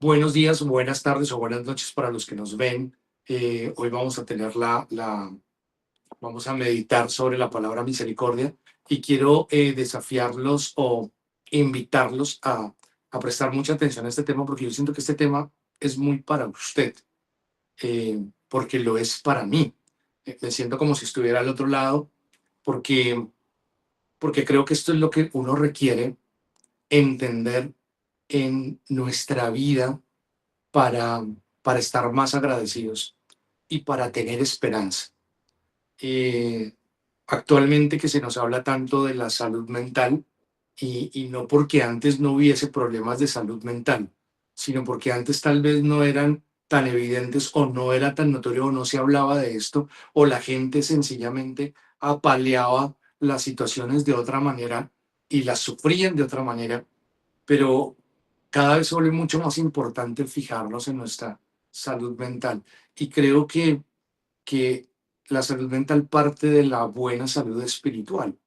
Buenos días, buenas tardes o buenas noches para los que nos ven. Hoy vamos a tener vamos a meditar sobre la palabra misericordia y quiero desafiarlos o invitarlos a prestar mucha atención a este tema porque yo siento que este tema es muy para usted, porque lo es para mí. Me siento como si estuviera al otro lado porque, porque creo que esto es lo que uno requiere entender en nuestra vida para, para estar más agradecidos y para tener esperanza. Eh, Actualmente que se nos habla tanto de la salud mental y no porque antes no hubiese problemas de salud mental, sino porque antes tal vez no eran tan evidentes o no era tan notorio o no se hablaba de esto o la gente sencillamente apaleaba las situaciones de otra manera y las sufrían de otra manera, pero cada vez se vuelve mucho más importante fijarnos en nuestra salud mental. Y creo que la salud mental parte de la buena salud espiritual.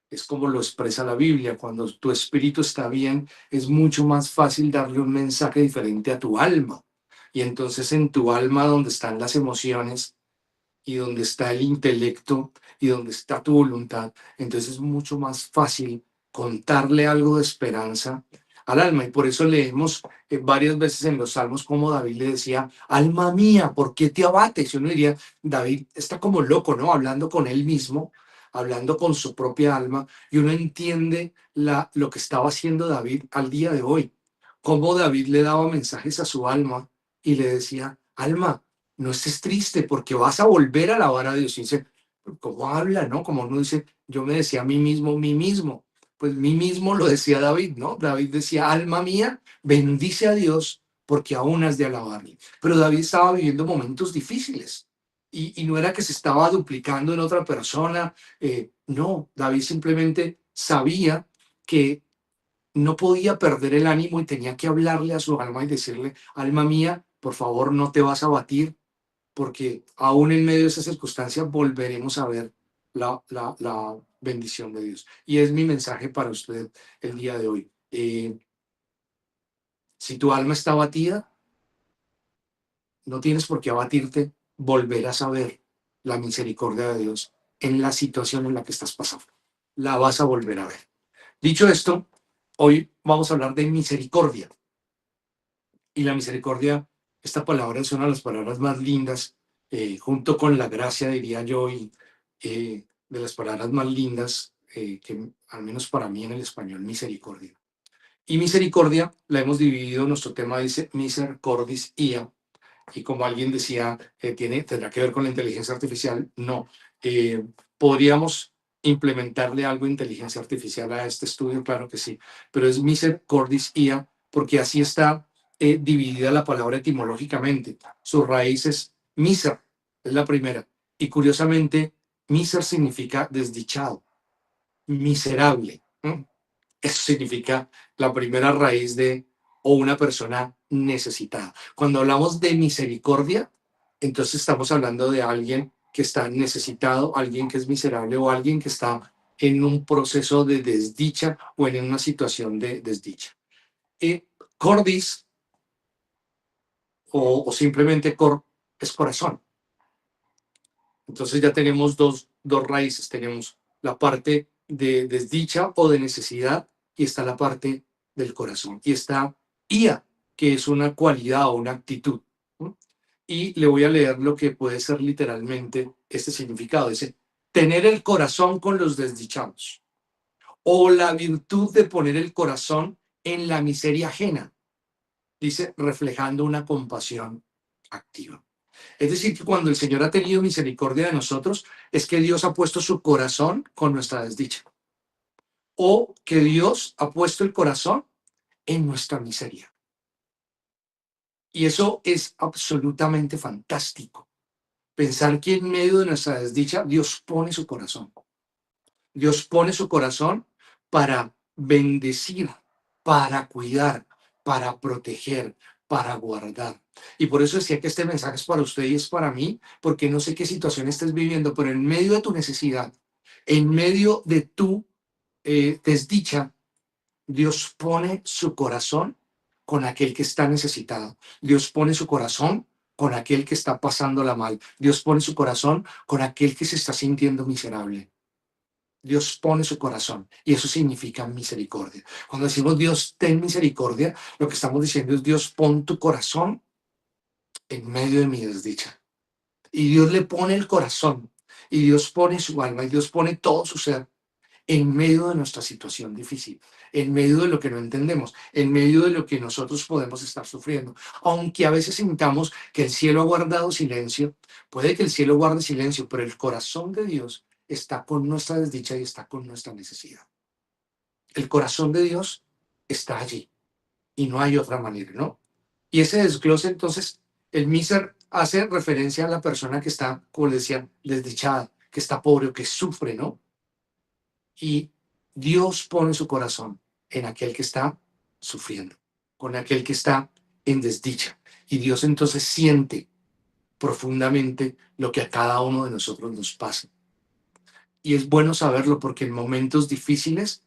Es como lo expresa la Biblia. Cuando tu espíritu está bien, es mucho más fácil darle un mensaje diferente a tu alma. Y entonces en tu alma, donde están las emociones y donde está el intelecto y donde está tu voluntad, entonces es mucho más fácil contarle algo de esperanza al alma. Y por eso leemos varias veces en los salmos como David le decía, alma mía, ¿por qué te abates? Y uno diría, David está como loco, ¿no? Hablando con él mismo, hablando con su propia alma, y uno entiende lo que estaba haciendo David al día de hoy, cómo David le daba mensajes a su alma y le decía, alma, no estés triste porque vas a volver a alabar a Dios. Y dice, ¿cómo habla, no? Como uno dice, yo me decía a mí mismo, mí mismo. Pues mí mismo lo decía David, ¿no? David decía, alma mía, bendice a Dios porque aún has de alabarle. Pero David estaba viviendo momentos difíciles y no era que se estaba duplicando en otra persona. No, David simplemente sabía que no podía perder el ánimo y tenía que hablarle a su alma y decirle, alma mía, por favor, no te vas a batir, porque aún en medio de esa circunstancia volveremos a ver la bendición de Dios. Y es mi mensaje para usted el día de hoy. Si tu alma está abatida, no tienes por qué abatirte, volverás a ver la misericordia de Dios en la situación en la que estás pasando. La vas a volver a ver. Dicho esto, hoy vamos a hablar de misericordia. Y la misericordia, esta palabra es una de las palabras más lindas, junto con la gracia, diría yo, y de las palabras más lindas que, al menos para mí en el español, misericordia. Y misericordia la hemos dividido, nuestro tema dice misericordis ia, y como alguien decía, tendrá que ver con la inteligencia artificial. No, eh, podríamos implementarle algo de inteligencia artificial a este estudio, claro que sí, pero es misericordis ia porque así está dividida la palabra etimológicamente. Su raíz es miser, es la primera, y curiosamente, miser significa desdichado, miserable. Eso significa la primera raíz de o una persona necesitada. Cuando hablamos de misericordia, entonces estamos hablando de alguien que está necesitado, alguien que es miserable o alguien que está en un proceso de desdicha o en una situación de desdicha. Y cordis o simplemente cor es corazón. Entonces ya tenemos dos raíces. Tenemos la parte de desdicha o de necesidad y está la parte del corazón. Y está IA, que es una cualidad o una actitud. ¿No? Y le voy a leer lo que puede ser literalmente este significado. Dice, tener el corazón con los desdichados o la virtud de poner el corazón en la miseria ajena. Dice, reflejando una compasión activa. Es decir, que cuando el Señor ha tenido misericordia de nosotros, es que Dios ha puesto su corazón con nuestra desdicha. O que Dios ha puesto el corazón en nuestra miseria. Y eso es absolutamente fantástico. Pensar que en medio de nuestra desdicha, Dios pone su corazón. Dios pone su corazón para bendecir, para cuidar, para proteger, para guardar. Y por eso decía que este mensaje es para usted y es para mí, porque no sé qué situación estés viviendo, pero en medio de tu necesidad, en medio de tu desdicha, Dios pone su corazón con aquel que está necesitado. Dios pone su corazón con aquel que está pasándola mal. Dios pone su corazón con aquel que se está sintiendo miserable. Dios pone su corazón y eso significa misericordia. Cuando decimos Dios ten misericordia, lo que estamos diciendo es Dios pon tu corazón en medio de mi desdicha. Y Dios le pone el corazón y Dios pone su alma y Dios pone todo su ser en medio de nuestra situación difícil, en medio de lo que no entendemos, en medio de lo que nosotros podemos estar sufriendo. Aunque a veces sintamos que el cielo ha guardado silencio, puede que el cielo guarde silencio, pero el corazón de Dios está con nuestra desdicha y está con nuestra necesidad. El corazón de Dios está allí y no hay otra manera, ¿no? Y ese desglose, entonces, el miser hace referencia a la persona que está, como le decía, desdichada, que está pobre o que sufre, ¿no? Y Dios pone su corazón en aquel que está sufriendo, con aquel que está en desdicha. Y Dios entonces siente profundamente lo que a cada uno de nosotros nos pasa. Y es bueno saberlo porque en momentos difíciles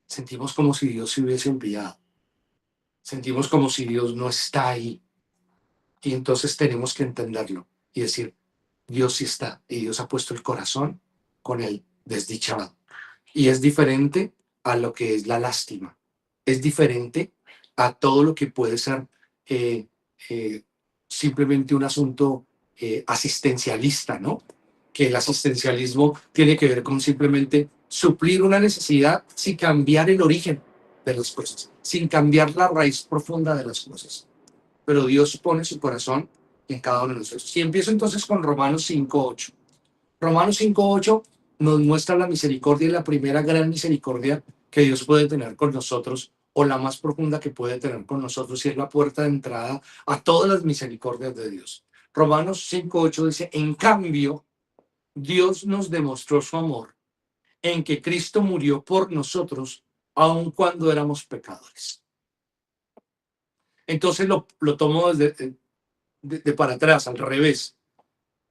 sentimos como si Dios se hubiese olvidado. Sentimos como si Dios no está ahí. Y entonces tenemos que entenderlo y decir, Dios sí está. Y Dios ha puesto el corazón con el desdichado. Y es diferente a lo que es la lástima. Es diferente a todo lo que puede ser eh, eh, simplemente un asunto asistencialista, ¿no? Que el asistencialismo tiene que ver con simplemente suplir una necesidad sin cambiar el origen de las cosas, sin cambiar la raíz profunda de las cosas. Pero Dios pone su corazón en cada uno de nosotros. Y empiezo entonces con Romanos 5:8. Romanos 5:8 nos muestra la misericordia y la primera gran misericordia que Dios puede tener con nosotros, o la más profunda que puede tener con nosotros, y es la puerta de entrada a todas las misericordias de Dios. Romanos 5:8 dice, en cambio, Dios nos demostró su amor en que Cristo murió por nosotros, aun cuando éramos pecadores. Entonces lo tomo desde de para atrás, al revés.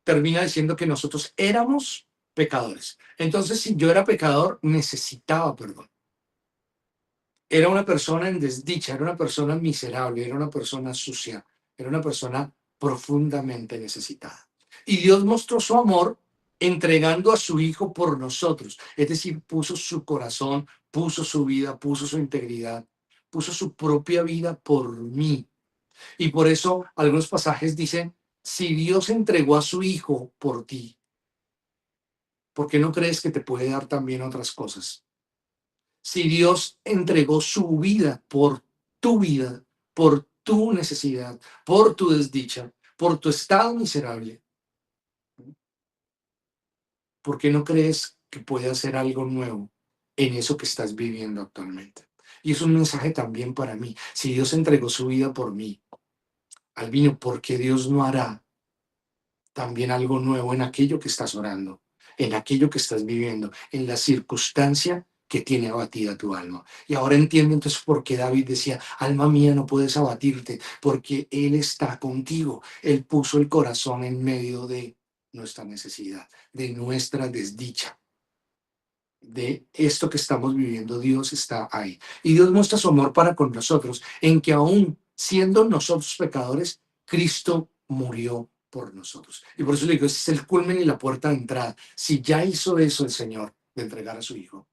Termina diciendo que nosotros éramos pecadores. Entonces, si yo era pecador, necesitaba perdón. Era una persona en desdicha, era una persona miserable, era una persona sucia, era una persona profundamente necesitada. Y Dios mostró su amor entregando a su Hijo por nosotros. Es decir, puso su corazón, puso su vida, puso su integridad, puso su propia vida por mí. Y por eso algunos pasajes dicen, si Dios entregó a su Hijo por ti, ¿por qué no crees que te puede dar también otras cosas? Si Dios entregó su vida, por tu necesidad, por tu desdicha, por tu estado miserable, ¿por qué no crees que puede hacer algo nuevo en eso que estás viviendo actualmente? Y es un mensaje también para mí. Si Dios entregó su vida por mí, Albino, ¿por qué Dios no hará también algo nuevo en aquello que estás orando, en aquello que estás viviendo, en la circunstancia que tiene abatida tu alma? Y ahora entiendo entonces por qué David decía, alma mía, no puedes abatirte, porque Él está contigo. Él puso el corazón en medio de nuestra necesidad, de nuestra desdicha, de esto que estamos viviendo. Dios está ahí. Y Dios muestra su amor para con nosotros, en que aún siendo nosotros pecadores, Cristo murió por nosotros. Y por eso le digo, ese es el culmen y la puerta de entrada. Si ya hizo eso el Señor, de entregar a su Hijo,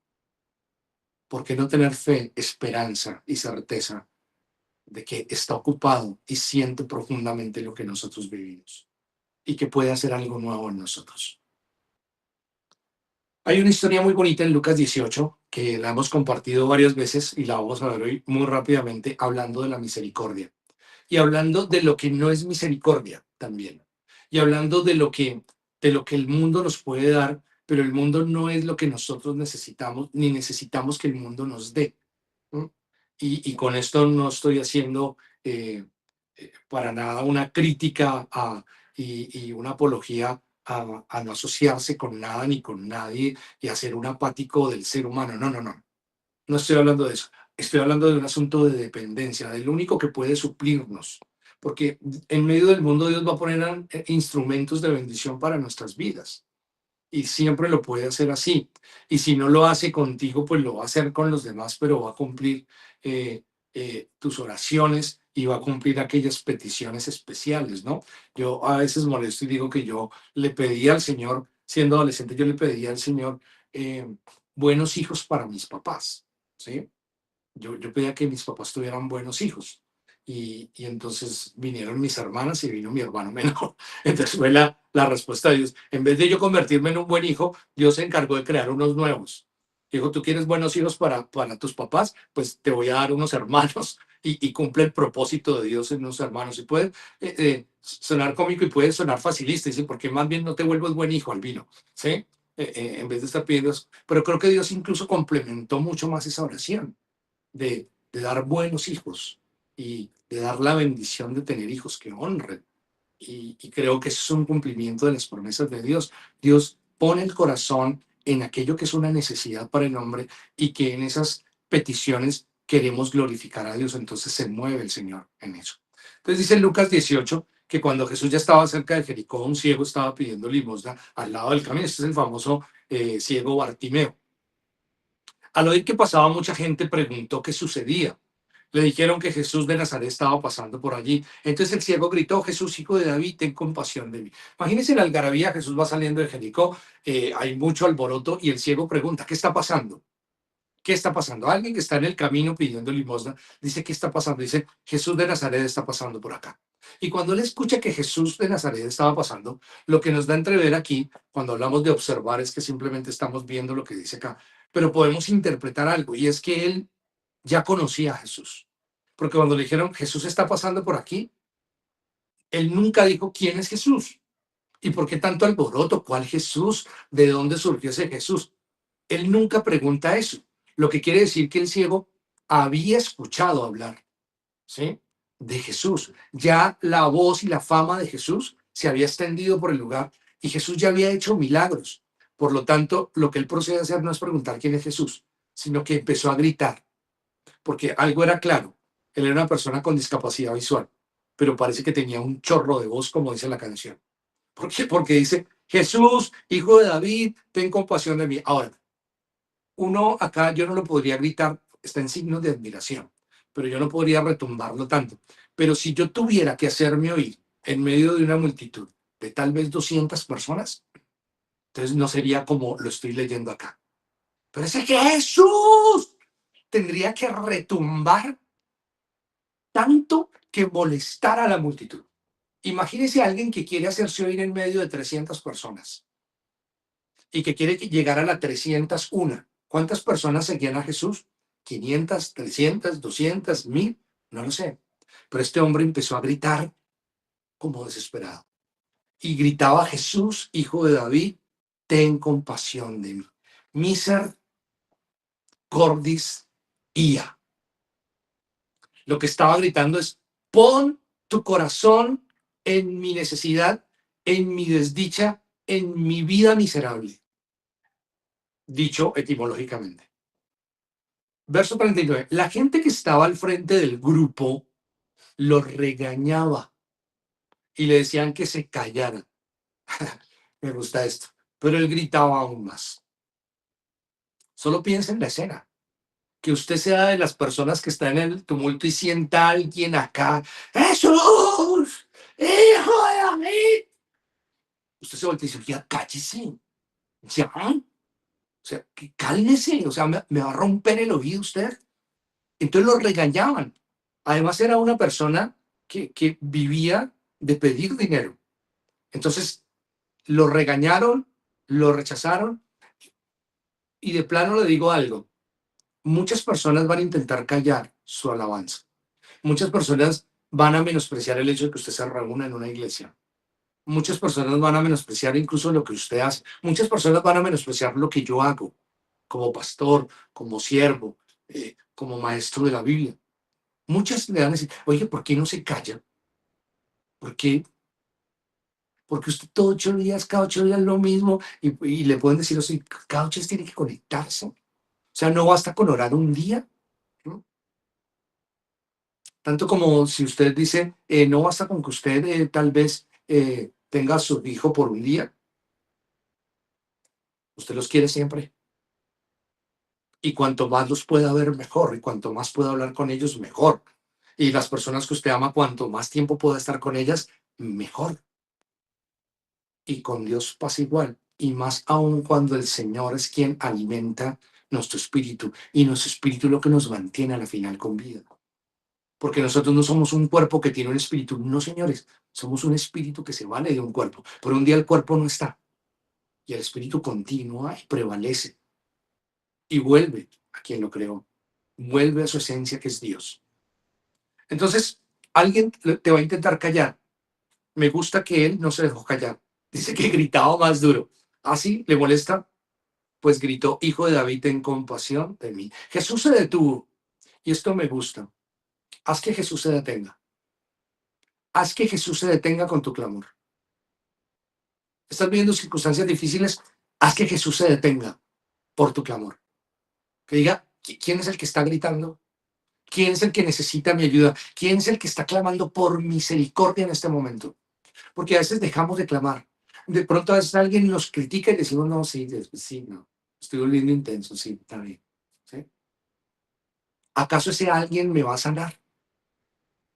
¿por qué no tener fe, esperanza y certeza de que está ocupado y siente profundamente lo que nosotros vivimos y que puede hacer algo nuevo en nosotros? Hay una historia muy bonita en Lucas 18 que la hemos compartido varias veces y la vamos a ver hoy muy rápidamente, hablando de la misericordia y hablando de lo que no es misericordia también, y hablando de lo que el mundo nos puede dar, pero el mundo no es lo que nosotros necesitamos, ni necesitamos que el mundo nos dé. ¿No? Y con esto no estoy haciendo para nada una crítica y una apología a no asociarse con nada ni con nadie y a ser un apático del ser humano. No, no, no. No estoy hablando de eso. Estoy hablando de un asunto de dependencia, del único que puede suplirnos. Porque en medio del mundo Dios va a poner instrumentos de bendición para nuestras vidas. Y siempre lo puede hacer así. Y si no lo hace contigo, pues lo va a hacer con los demás, pero va a cumplir tus oraciones y va a cumplir aquellas peticiones especiales, ¿no? Yo a veces molesto y digo que yo le pedía al Señor, siendo adolescente, yo le pedía al Señor eh, buenos hijos para mis papás, ¿sí? Yo pedía que mis papás tuvieran buenos hijos. Y entonces vinieron mis hermanas y vino mi hermano menor. Entonces fue la respuesta de Dios. En vez de yo convertirme en un buen hijo, Dios se encargó de crear unos nuevos. Dijo, tú quieres buenos hijos para tus papás, pues te voy a dar unos hermanos y cumple el propósito de Dios en unos hermanos. Y puede sonar cómico y puede sonar facilista, dice, porque más bien no te vuelves buen hijo, Albino, ¿sí? En vez de estar pidiendo eso. Pero creo que Dios incluso complementó mucho más esa oración de dar buenos hijos y de dar la bendición de tener hijos que honren. Y creo que eso es un cumplimiento de las promesas de Dios. Dios pone el corazón en aquello que es una necesidad para el hombre y que en esas peticiones queremos glorificar a Dios. Entonces se mueve el Señor en eso. Entonces dice en Lucas 18 que cuando Jesús ya estaba cerca de Jericó, un ciego estaba pidiendo limosna al lado del camino. Este es el famoso ciego Bartimeo. Al oír que pasaba mucha gente, preguntó qué sucedía. Le dijeron que Jesús de Nazaret estaba pasando por allí. Entonces el ciego gritó, Jesús, hijo de David, ten compasión de mí. Imagínense la algarabía, Jesús va saliendo de Jericó, hay mucho alboroto y el ciego pregunta, ¿qué está pasando? ¿Qué está pasando? Alguien que está en el camino pidiendo limosna dice, ¿qué está pasando? Dice, Jesús de Nazaret está pasando por acá. Y cuando él escucha que Jesús de Nazaret estaba pasando, lo que nos da a entrever aquí, cuando hablamos de observar, es que simplemente estamos viendo lo que dice acá. Pero podemos interpretar algo, y es que él ya conocía a Jesús. Porque cuando le dijeron, Jesús está pasando por aquí, él nunca dijo quién es Jesús. ¿Y por qué tanto alboroto? ¿Cuál Jesús? ¿De dónde surgió ese Jesús? Él nunca pregunta eso, lo que quiere decir que el ciego había escuchado hablar, ¿sí? De Jesús. Ya la voz y la fama de Jesús se había extendido por el lugar y Jesús ya había hecho milagros. Por lo tanto, lo que él procede a hacer no es preguntar quién es Jesús, sino que empezó a gritar, porque algo era claro. Él era una persona con discapacidad visual, pero parece que tenía un chorro de voz, como dice la canción. ¿Por qué? Porque dice, Jesús, hijo de David, ten compasión de mí. Ahora, uno acá yo no lo podría gritar, está en signos de admiración, pero yo no podría retumbarlo tanto. Pero si yo tuviera que hacerme oír en medio de una multitud de tal vez 200 personas, entonces no sería como lo estoy leyendo acá. Pero ese que Jesús tendría que retumbar tanto que molestar a la multitud. Imagínese a alguien que quiere hacerse oír en medio de 300 personas y que quiere llegar a la 301. ¿Cuántas personas seguían a Jesús? 500, 300, 200, 1000, no lo sé. Pero este hombre empezó a gritar como desesperado. Y gritaba, Jesús, hijo de David, ten compasión de mí. Miser cordis ia. Lo que estaba gritando es, pon tu corazón en mi necesidad, en mi desdicha, en mi vida miserable. Dicho etimológicamente. Verso 39. La gente que estaba al frente del grupo lo regañaba y le decían que se callara. Me gusta esto. Pero él gritaba aún más. Solo piensa en la escena. Que usted sea de las personas que están en el tumulto y sienta a alguien acá. ¡Jesús! ¡Hijo de David! Usted se voltea y dice, ya cállese. Ya. O sea, que cálmese. O sea, me va a romper el oído usted. Entonces lo regañaban. Además era una persona que vivía de pedir dinero. Entonces lo regañaron, lo rechazaron y de plano le digo algo. Muchas personas van a intentar callar su alabanza. Muchas personas van a menospreciar el hecho de que usted se reúna en una iglesia. Muchas personas van a menospreciar incluso lo que usted hace. Muchas personas van a menospreciar lo que yo hago como pastor, como siervo, como maestro de la Biblia. Muchas le van a decir, oye, ¿por qué no se calla? ¿Por qué? Porque usted todos 8 días, cada 8 días lo mismo, y le pueden decir así, cada 8 días tiene que conectarse. O sea, no basta con orar un día, ¿no? Tanto como si usted dice, no basta con que usted tal vez tenga a su hijo por un día, usted los quiere siempre. Y cuanto más los pueda ver, mejor. Y cuanto más pueda hablar con ellos, mejor. Y las personas que usted ama, cuanto más tiempo pueda estar con ellas, mejor. Y con Dios pasa igual. Y más aún cuando el Señor es quien alimenta nuestro espíritu. Y nuestro espíritu es lo que nos mantiene a la final con vida. Porque nosotros no somos un cuerpo que tiene un espíritu. No, señores. Somos un espíritu que se vale de un cuerpo. Pero un día el cuerpo no está. Y el espíritu continúa y prevalece. Y vuelve a quien lo creó. Vuelve a su esencia, que es Dios. Entonces, alguien te va a intentar callar. Me gusta que él no se dejó callar. Dice que gritaba más duro. ¿Así le molesta? Pues gritó: Hijo de David, ten compasión de mí. Jesús se detuvo. Y esto me gusta. Haz que Jesús se detenga. Haz que Jesús se detenga con tu clamor. Estás viviendo circunstancias difíciles. Haz que Jesús se detenga por tu clamor. Que diga: ¿quién es el que está gritando? ¿Quién es el que necesita mi ayuda? ¿Quién es el que está clamando por misericordia en este momento? Porque a veces dejamos de clamar. De pronto a veces alguien nos critica y decimos: no, sí, sí, no, estoy volviendo intenso, sí, está bien. ¿Sí? ¿Acaso ese alguien me va a sanar?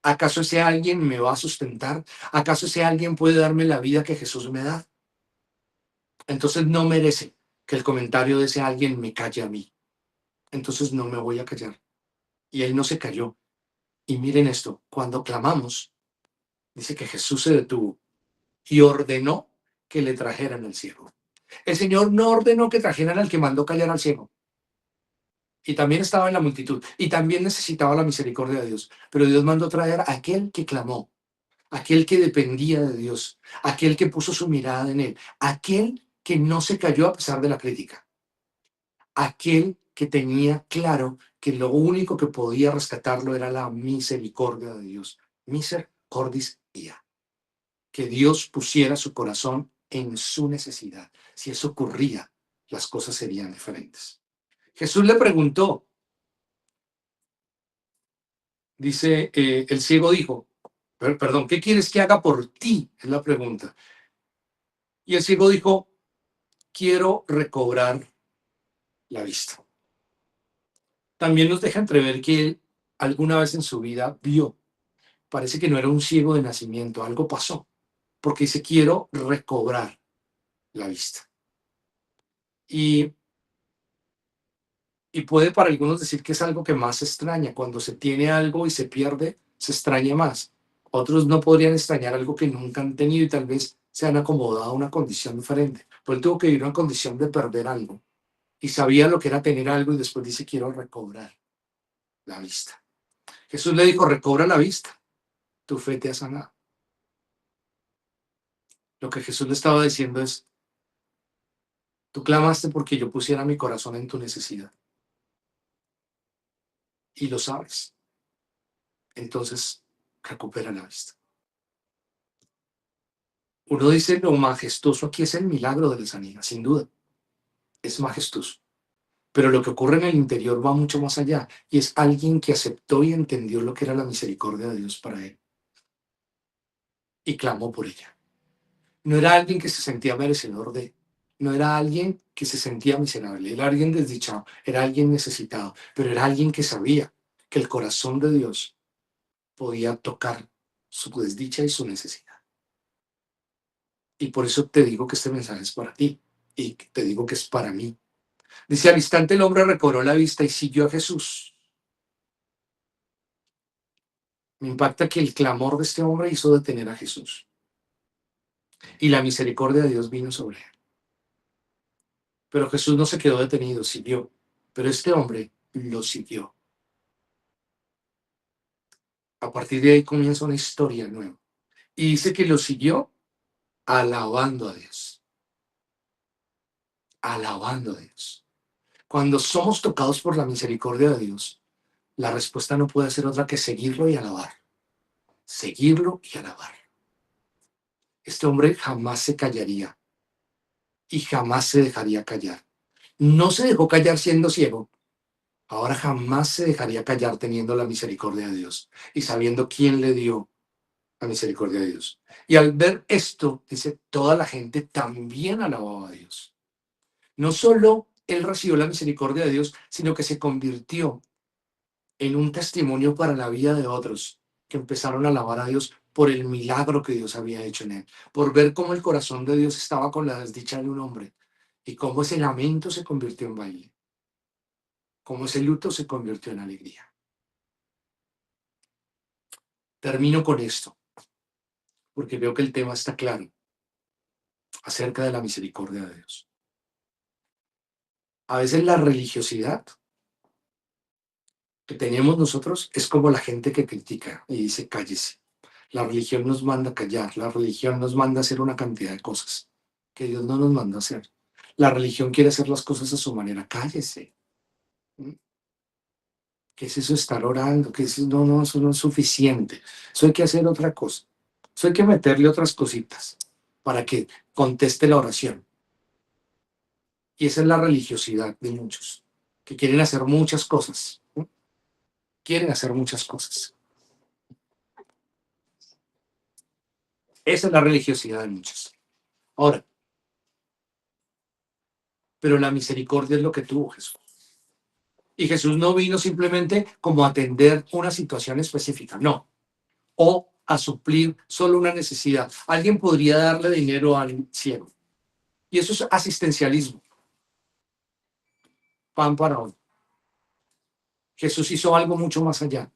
¿Acaso ese alguien me va a sustentar? ¿Acaso ese alguien puede darme la vida que Jesús me da? Entonces no merece que el comentario de ese alguien me calle a mí. Entonces no me voy a callar. Y él no se calló. Y miren esto, cuando clamamos, dice que Jesús se detuvo y ordenó que le trajeran al ciego. El Señor no ordenó que trajeran al que mandó callar al ciego. Y también estaba en la multitud. Y también necesitaba la misericordia de Dios. Pero Dios mandó traer a aquel que clamó, aquel que dependía de Dios, aquel que puso su mirada en él, aquel que no se cayó a pesar de la crítica, aquel que tenía claro que lo único que podía rescatarlo era la misericordia de Dios. Miser cordis ia. Que Dios pusiera su corazón en su necesidad. Si eso ocurría, las cosas serían diferentes. Jesús le preguntó, dice, el ciego dijo, perdón, ¿qué quieres que haga por ti? Es la pregunta. Y el ciego dijo: quiero recobrar la vista. También nos deja entrever que él alguna vez en su vida vio. Parece que no era un ciego de nacimiento, algo pasó, porque dice: quiero recobrar la vista. Y puede para algunos decir que es algo que más se extraña. Cuando se tiene algo y se pierde, se extraña más. Otros no podrían extrañar algo que nunca han tenido y tal vez se han acomodado a una condición diferente. Pero él tuvo que vivir una condición de perder algo. Y sabía lo que era tener algo y después dice: quiero recobrar la vista. Jesús le dijo: recobra la vista, tu fe te ha sanado. Lo que Jesús le estaba diciendo es: tú clamaste porque yo pusiera mi corazón en tu necesidad. Y lo sabes. Entonces, recupera la vista. Uno dice: lo majestuoso aquí es el milagro de la sanidad, sin duda, es majestuoso. Pero lo que ocurre en el interior va mucho más allá, y es alguien que aceptó y entendió lo que era la misericordia de Dios para él, y clamó por ella. No era alguien que se sentía merecedor de, no era alguien que se sentía miserable, era alguien desdichado, era alguien necesitado, pero era alguien que sabía que el corazón de Dios podía tocar su desdicha y su necesidad. Y por eso te digo que este mensaje es para ti, y te digo que es para mí. Dice: al instante el hombre recobró la vista y siguió a Jesús. Me impacta que el clamor de este hombre hizo detener a Jesús. Y la misericordia de Dios vino sobre él. Pero Jesús no se quedó detenido, siguió. Pero este hombre lo siguió. A partir de ahí comienza una historia nueva. Y dice que lo siguió alabando a Dios. Alabando a Dios. Cuando somos tocados por la misericordia de Dios, la respuesta no puede ser otra que seguirlo y alabar. Seguirlo y alabar. Este hombre jamás se callaría y jamás se dejaría callar. No se dejó callar siendo ciego. Ahora jamás se dejaría callar teniendo la misericordia de Dios y sabiendo quién le dio la misericordia de Dios. Y al ver esto, dice, toda la gente también alababa a Dios. No solo él recibió la misericordia de Dios, sino que se convirtió en un testimonio para la vida de otros que empezaron a alabar a Dios por el milagro que Dios había hecho en él, por ver cómo el corazón de Dios estaba con la desdicha de un hombre y cómo ese lamento se convirtió en baile, cómo ese luto se convirtió en alegría. Termino con esto, porque veo que el tema está claro acerca de la misericordia de Dios. A veces la religiosidad que tenemos nosotros es como la gente que critica y dice cállese. La religión nos manda a callar, la religión nos manda a hacer una cantidad de cosas que Dios no nos manda a hacer. La religión quiere hacer las cosas a su manera, cállese. ¿Mm? ¿Qué es eso estar orando? ¿Qué es eso? No, no, eso no es suficiente. Eso hay que hacer otra cosa. Eso hay que meterle otras cositas para que conteste la oración. Y esa es la religiosidad de muchos, que quieren hacer muchas cosas. ¿No? Quieren hacer muchas cosas. Esa es la religiosidad de muchos. Ahora, pero la misericordia es lo que tuvo Jesús. Y Jesús no vino simplemente como a atender una situación específica, no, o a suplir solo una necesidad. Alguien podría darle dinero al ciego. Y eso es asistencialismo, pan para hoy. Jesús hizo algo mucho más allá,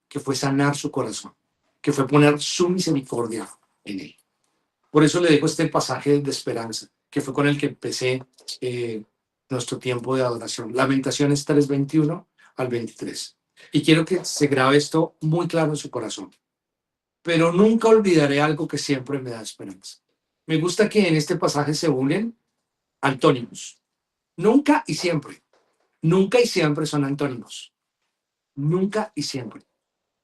que fue sanar su corazón, que fue poner su misericordia en él. Por eso le dejo este pasaje de esperanza, que fue con el que empecé nuestro tiempo de adoración. Lamentaciones 3:21 al 23. Y quiero que se grabe esto muy claro en su corazón. Pero nunca olvidaré algo que siempre me da esperanza. Me gusta que en este pasaje se unen antónimos. Nunca y siempre. Nunca y siempre son antónimos. Nunca y siempre.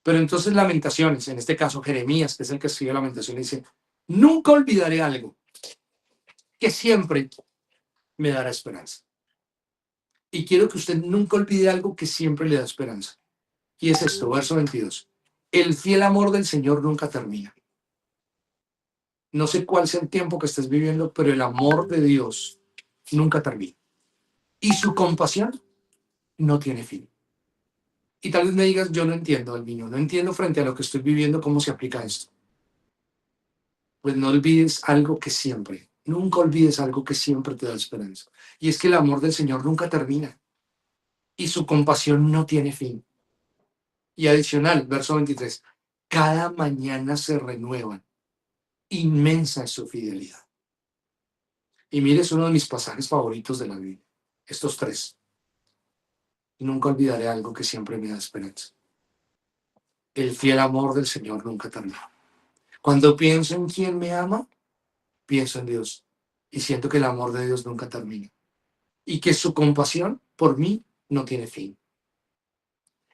Pero entonces Lamentaciones, en este caso Jeremías, que es el que escribe Lamentaciones, dice, nunca olvidaré algo que siempre me dará esperanza. Y quiero que usted nunca olvide algo que siempre le da esperanza. Y es esto, verso 22. El fiel amor del Señor nunca termina. No sé cuál sea el tiempo que estés viviendo, pero el amor de Dios nunca termina. Y su compasión no tiene fin. Y tal vez me digas, yo no entiendo, Albino, no entiendo frente a lo que estoy viviendo cómo se aplica esto. Pues no olvides algo que siempre, nunca olvides algo que siempre te da esperanza. Y es que el amor del Señor nunca termina. Y su compasión no tiene fin. Y adicional, verso 23, cada mañana se renuevan. Inmensa es su fidelidad. Y mire, es uno de mis pasajes favoritos de la Biblia. Estos tres. Y nunca olvidaré algo que siempre me da esperanza. El fiel amor del Señor nunca termina. Cuando pienso en quién me ama, pienso en Dios. Y siento que el amor de Dios nunca termina. Y que su compasión por mí no tiene fin.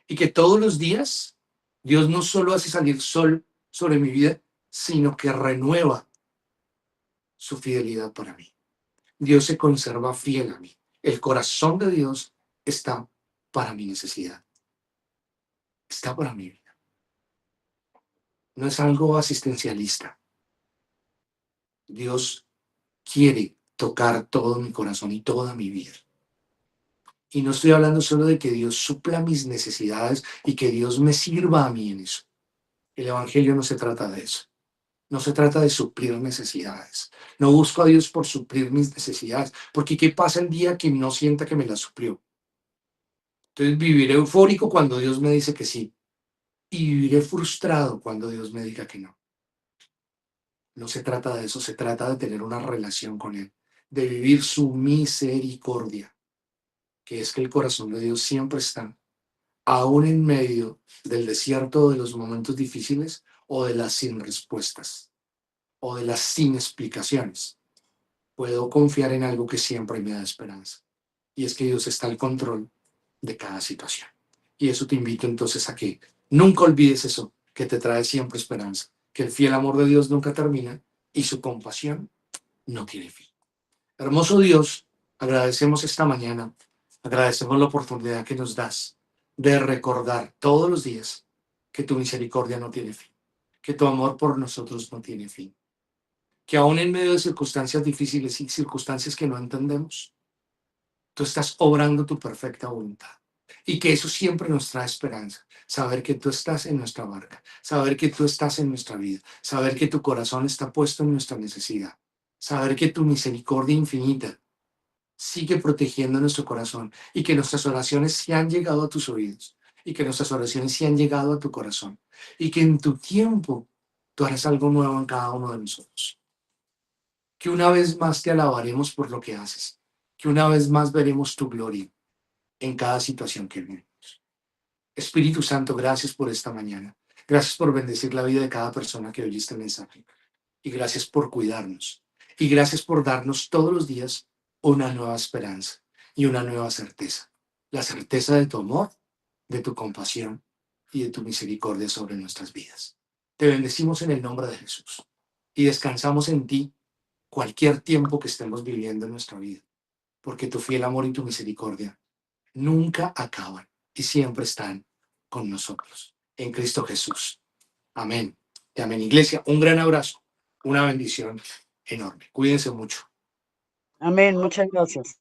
Y que todos los días Dios no solo hace salir sol sobre mi vida, sino que renueva su fidelidad para mí. Dios se conserva fiel a mí. El corazón de Dios está para mi necesidad. Está para mi vida. No es algo asistencialista. Dios quiere tocar todo mi corazón y toda mi vida. Y no estoy hablando solo de que Dios supla mis necesidades y que Dios me sirva a mí en eso. El Evangelio no se trata de eso. No se trata de suplir necesidades. No busco a Dios por suplir mis necesidades, porque ¿qué pasa el día que no sienta que me las suplió? Entonces viviré eufórico cuando Dios me dice que sí y viviré frustrado cuando Dios me diga que no. No se trata de eso, se trata de tener una relación con Él, de vivir su misericordia, que es que el corazón de Dios siempre está, aún en medio del desierto, de los momentos difíciles o de las sin respuestas o de las sin explicaciones. Puedo confiar en algo que siempre me da esperanza. Y es que Dios está al control de cada situación. Y eso te invito entonces a que nunca olvides eso, que te trae siempre esperanza, que el fiel amor de Dios nunca termina y su compasión no tiene fin. Hermoso Dios, agradecemos esta mañana, agradecemos la oportunidad que nos das de recordar todos los días que tu misericordia no tiene fin, que tu amor por nosotros no tiene fin. que aún en medio de circunstancias difíciles y circunstancias que no entendemos, tú estás obrando tu perfecta voluntad. Y que eso siempre nos trae esperanza. Saber que tú estás en nuestra barca, saber que tú estás en nuestra vida, saber que tu corazón está puesto en nuestra necesidad, saber que tu misericordia infinita sigue protegiendo nuestro corazón y que nuestras oraciones sí han llegado a tus oídos y que nuestras oraciones sí han llegado a tu corazón y que en tu tiempo tú harás algo nuevo en cada uno de nosotros. Que una vez más te alabaremos por lo que haces, que una vez más veremos tu gloria en cada situación que vivimos. Espíritu Santo, gracias por esta mañana. Gracias por bendecir la vida de cada persona que oye este mensaje. Y gracias por cuidarnos. Y gracias por darnos todos los días una nueva esperanza y una nueva certeza. La certeza de tu amor, de tu compasión y de tu misericordia sobre nuestras vidas. Te bendecimos en el nombre de Jesús y descansamos en ti cualquier tiempo que estemos viviendo en nuestra vida, porque tu fiel amor y tu misericordia nunca acaban y siempre están con nosotros. En Cristo Jesús. Amén. Y amén. Iglesia, un gran abrazo, una bendición enorme. Cuídense mucho. Amén, muchas gracias.